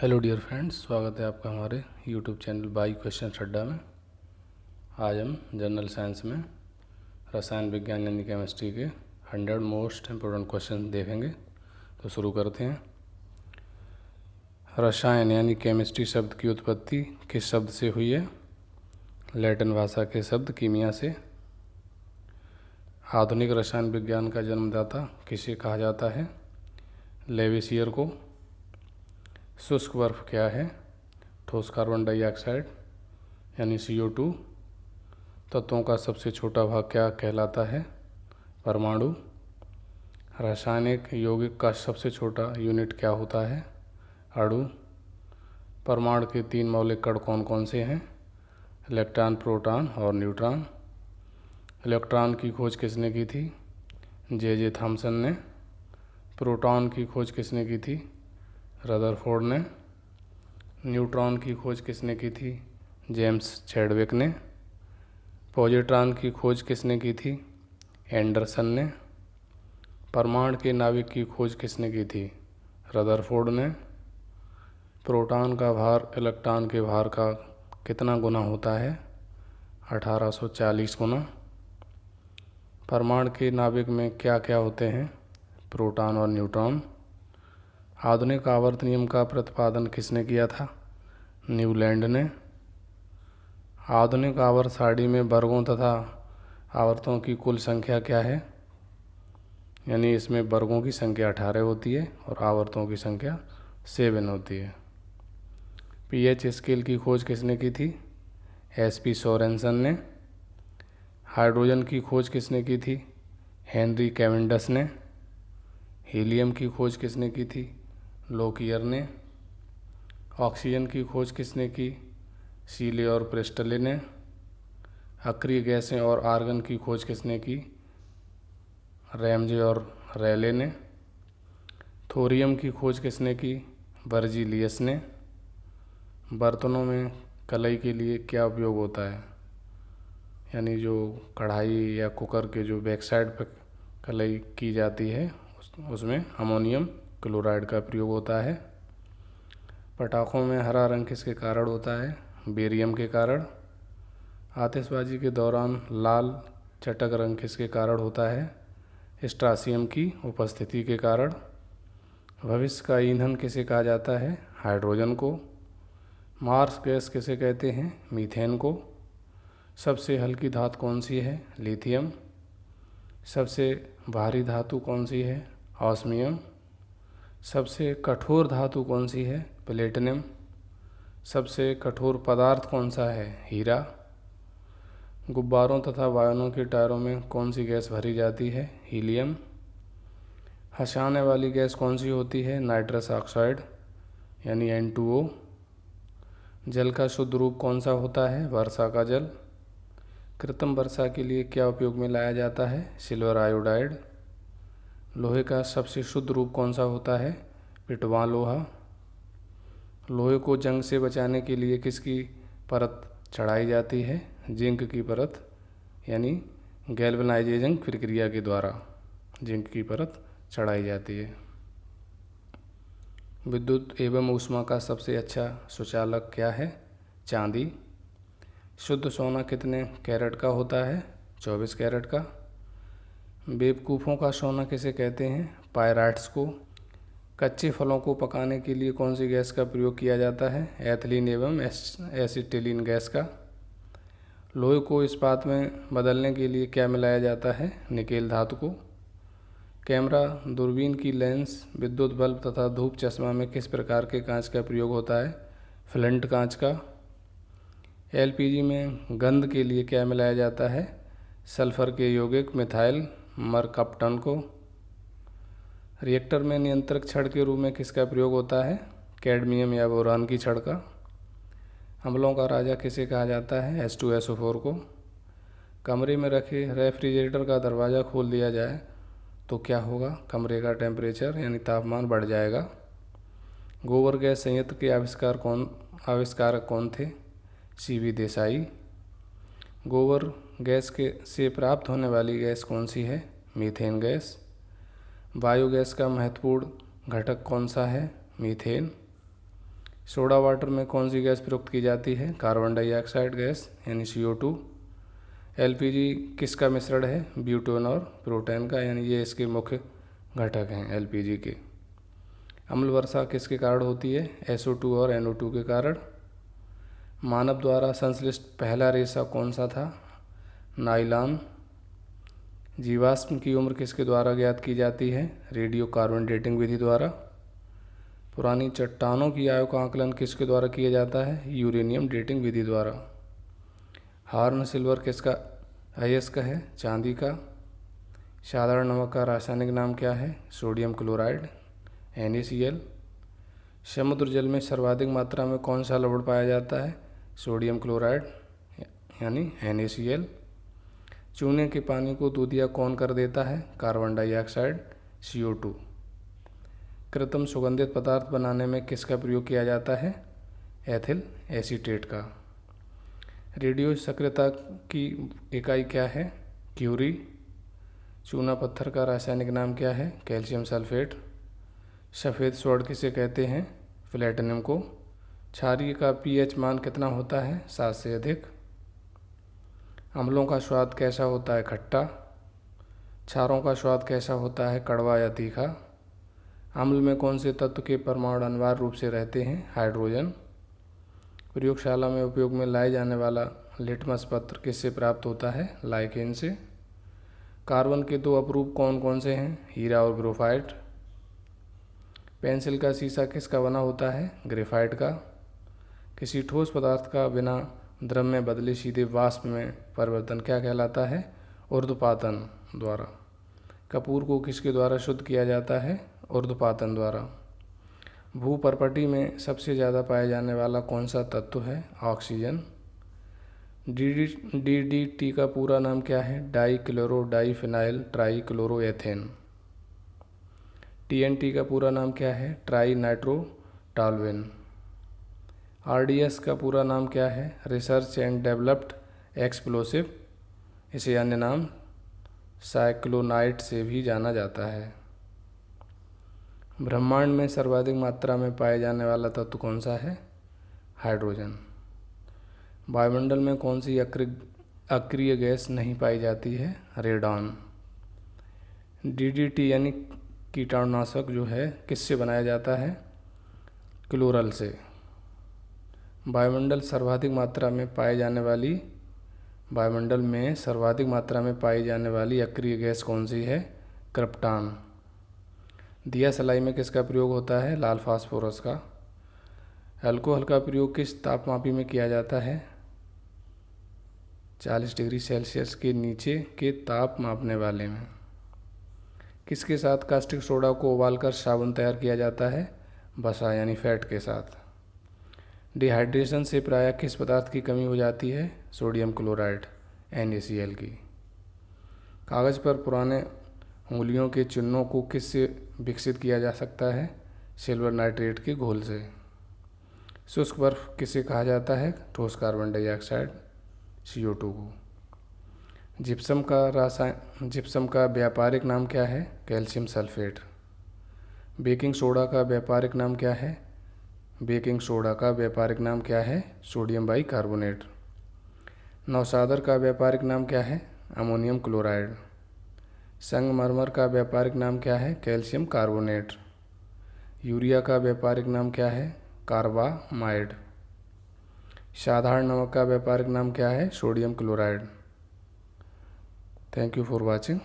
Hello dear friends, स्वागत है आपका हमारे यूट्यूब चैनल बाई क्वेश्चन अड्डा में। आज हम जनरल साइंस में रसायन विज्ञान यानी केमिस्ट्री के 100 मोस्ट इम्पोर्टेंट क्वेश्चन देखेंगे। तो शुरू करते हैं। रसायन यानी केमिस्ट्री शब्द की उत्पत्ति किस शब्द से हुई है? लैटिन भाषा के शब्द कीमिया से। आधुनिक रसायन विज्ञान का जन्मदाता किसे कहा जाता है? लेविसियर को। शुष्क बर्फ क्या है? ठोस कार्बन डाइऑक्साइड यानी CO2। तत्वों का सबसे छोटा भाग क्या कहलाता है? परमाणु। रासायनिक यौगिक का सबसे छोटा यूनिट क्या होता है? अणु। परमाणु के 3 मौलिक कण कौन कौन से हैं? इलेक्ट्रॉन, प्रोटॉन और न्यूट्रॉन। इलेक्ट्रॉन की खोज किसने की थी? J.J. थॉमसन ने। प्रोटॉन की खोज किसने की थी? रदरफोर्ड ने। न्यूट्रॉन की खोज किसने की थी? जेम्स चैडविक ने। पॉजिट्रॉन की खोज किसने की थी? एंडरसन ने। परमाणु के नाभिक की खोज किसने की थी? रदरफोर्ड ने। प्रोटॉन का भार इलेक्ट्रॉन के भार का कितना गुना होता है? 1840 गुना। परमाणु के नाभिक में क्या क्या होते हैं? प्रोटॉन और न्यूट्रॉन। आधुनिक आवर्त नियम का प्रतिपादन किसने किया था? न्यूलैंड ने। आधुनिक आवर्त सारणी में वर्गों तथा आवर्तों की कुल संख्या क्या है? यानी इसमें वर्गों की संख्या 18 होती है और आवर्तों की संख्या 7 होती है। pH स्केल की खोज किसने की थी? SP सोरेनसन ने। हाइड्रोजन की खोज किसने की थी? हेनरी कैवेंडिश ने। हीलियम की खोज किसने की थी? लोकियर ने। ऑक्सीजन की खोज किसने की? सीले और प्रेस्टले ने। अक्रिय गैसें और आर्गन की खोज किसने की? रैमजे और रैले ने। थोरियम की खोज किसने की? बर्जीलियस ने। बर्तनों में कलई के लिए क्या उपयोग होता है? यानी जो कढ़ाई या कुकर के जो बैक साइड पर कलई की जाती है उसमें अमोनियम क्लोराइड का प्रयोग होता है। पटाखों में हरा रंग किसके कारण होता है? बेरियम के कारण। आतिशबाजी के दौरान लाल चटक रंग किसके कारण होता है? स्ट्रासियम की उपस्थिति के कारण। भविष्य का ईंधन किसे कहा जाता है? हाइड्रोजन को। मार्स गैस किसे कहते हैं? मीथेन को। सबसे हल्की धातु कौन सी है? लिथियम। सबसे भारी धातु कौन सी है? ऑस्मियम। सबसे कठोर धातु कौन सी है? प्लेटिनम। सबसे कठोर पदार्थ कौन सा है? हीरा। गुब्बारों तथा वाहनों के टायरों में कौन सी गैस भरी जाती है? हीलियम। हंसाने वाली गैस कौन सी होती है? नाइट्रस ऑक्साइड यानी N2O। जल का शुद्ध रूप कौन सा होता है? वर्षा का जल। कृत्रिम वर्षा के लिए क्या उपयोग में लाया जाता है? Silver iodide. लोहे का सबसे शुद्ध रूप कौन सा होता है? पिटवा लोहा। लोहे को जंग से बचाने के लिए किसकी परत चढ़ाई जाती है? जिंक की परत यानी गैल्वेनाइजेशन प्रक्रिया के द्वारा जिंक की परत चढ़ाई जाती है। विद्युत एवं ऊष्मा का सबसे अच्छा सुचालक क्या है? चांदी। शुद्ध सोना कितने कैरेट का होता है? 24 कैरेट का। बेवकूफ़ों का सोना किसे कहते हैं? पायराइट्स को। कच्चे फलों को पकाने के लिए कौन सी गैस का प्रयोग किया जाता है? एथिलीन एवं एसिटिलीन गैस का। लोहे को इस्पात में बदलने के लिए क्या मिलाया जाता है? निकेल धातु को। कैमरा, दूरबीन की लेंस, विद्युत बल्ब तथा धूप चश्मा में किस प्रकार के कांच का प्रयोग होता है? फ्लिंट कांच का। LPG में गंध के लिए क्या मिलाया जाता है? सल्फर के यौगिक मिथाइल मरकप्टन को। रिएक्टर में नियंत्रक छड़ के रूप में किसका प्रयोग होता है? कैडमियम या बोरान की छड़ का। अम्लों का राजा किसे कहा जाता है? H2SO4 को। कमरे में रखे रेफ्रिजरेटर का दरवाज़ा खोल दिया जाए तो क्या होगा? कमरे का टेम्परेचर यानी तापमान बढ़ जाएगा। गोबर गैस संयंत्र के आविष्कारक कौन थे? CV देसाई। गोबर गैस से प्राप्त होने वाली गैस कौन सी है? Methane gas. बायोगैस का महत्वपूर्ण घटक कौन सा है? मीथेन। सोडा वाटर में कौन सी गैस प्रयुक्त की जाती है? कार्बन डाइऑक्साइड गैस यानी CO2। LPG किसका मिश्रण है? ब्यूटेन और प्रोटेन का, यानी ये इसके मुख्य घटक हैं LPG के। अम्ल वर्षा किसके कारण होती है? SO2 और NO2 के कारण। मानव द्वारा संश्लिष्ट पहला रेशा कौन सा था? नायलॉन। जीवाश्म की उम्र किसके द्वारा ज्ञात की जाती है? रेडियो कार्बन डेटिंग विधि द्वारा। पुरानी चट्टानों की आयु का आकलन किसके द्वारा किया जाता है? यूरेनियम डेटिंग विधि द्वारा। हार्न सिल्वर किसका अयस्क है? चांदी का। साधारण नमक का रासायनिक नाम क्या है? Sodium chloride NaCl। समुद्र जल में सर्वाधिक मात्रा में कौन सा लवण पाया जाता है? सोडियम क्लोराइड यानी NaCl। चूने के पानी को दूधिया कौन कर देता है? Carbon dioxide CO2। कृत्रिम सुगंधित पदार्थ बनाने में किसका प्रयोग किया जाता है? एथिल एसीटेट का। रेडियो सक्रियता की इकाई क्या है? क्यूरी। चूना पत्थर का रासायनिक नाम क्या है? Calcium sulphate. सफ़ेद स्वर्ण किसे कहते हैं? प्लेटिनम को। क्षारीय का pH मान कितना होता है? 7 से अधिक। अम्लों का स्वाद कैसा होता है? खट्टा। क्षारों का स्वाद कैसा होता है? कड़वा या तीखा। अम्ल में कौन से तत्व के परमाणु अनिवार्य रूप से रहते हैं? हाइड्रोजन। प्रयोगशाला में उपयोग में लाए जाने वाला लिटमस पत्र किससे प्राप्त होता है? लाइकेन से। कार्बन के 2 अपरूप कौन कौन से हैं? हीरा और ग्रेफाइट। पेंसिल का शीशा किसका बना होता है? ग्रेफाइट का। किसी ठोस पदार्थ का बिना द्रव में बदले सीधे वाष्प में परिवर्तन क्या कहलाता है? ऊर्ध्वपातन द्वारा। कपूर को किसके द्वारा शुद्ध किया जाता है? ऊर्ध्वपातन द्वारा। भूपर्पटी में सबसे ज़्यादा पाया जाने वाला कौन सा तत्व है? ऑक्सीजन। DDT का पूरा नाम क्या है? Di chloro diphenyl trichloroethane. TNT का पूरा नाम क्या है? Tri nitro टॉल्वेन। RDS का पूरा नाम क्या है? Research and developed explosive. इसे अन्य नाम साइक्लोनाइट से भी जाना जाता है। ब्रह्मांड में सर्वाधिक मात्रा में पाए जाने वाला तत्व कौन सा है? हाइड्रोजन। वायुमंडल में कौन सी अक्रिय गैस नहीं पाई जाती है? रेडॉन। DDT यानी कीटाणुनाशक जो है किससे बनाया जाता है? क्लोरल से। वायुमंडल में सर्वाधिक मात्रा में पाई जाने वाली अक्रिय गैस कौन सी है? क्रिप्टॉन। दिया सलाई में किसका प्रयोग होता है? लाल फास्फोरस का। अल्कोहल का प्रयोग किस तापमापी में किया जाता है? 40 डिग्री सेल्सियस के नीचे के ताप मापने वाले में। किसके साथ कास्टिक सोडा को उबालकर साबुन तैयार किया जाता है? वसा यानी फैट के साथ। डिहाइड्रेशन से प्रायः किस पदार्थ की कमी हो जाती है? सोडियम क्लोराइड NaCl की। कागज़ पर पुराने उंगलियों के चिन्हों को किससे विकसित किया जा सकता है? सिल्वर नाइट्रेट के घोल से। शुष्क बर्फ किसे कहा जाता है? ठोस कार्बन डाइऑक्साइड CO2 को। जिप्सम का व्यापारिक नाम क्या है? Calcium sulphate. बेकिंग सोडा का व्यापारिक नाम क्या है? Sodium bicarbonate. नौशादर का व्यापारिक नाम क्या है? Ammonium chloride. संगमरमर का व्यापारिक नाम क्या है? Calcium carbonate. यूरिया का व्यापारिक नाम क्या है? कार्बामाइड। साधारण नमक का व्यापारिक नाम क्या है? Sodium chloride. Thank you for watching.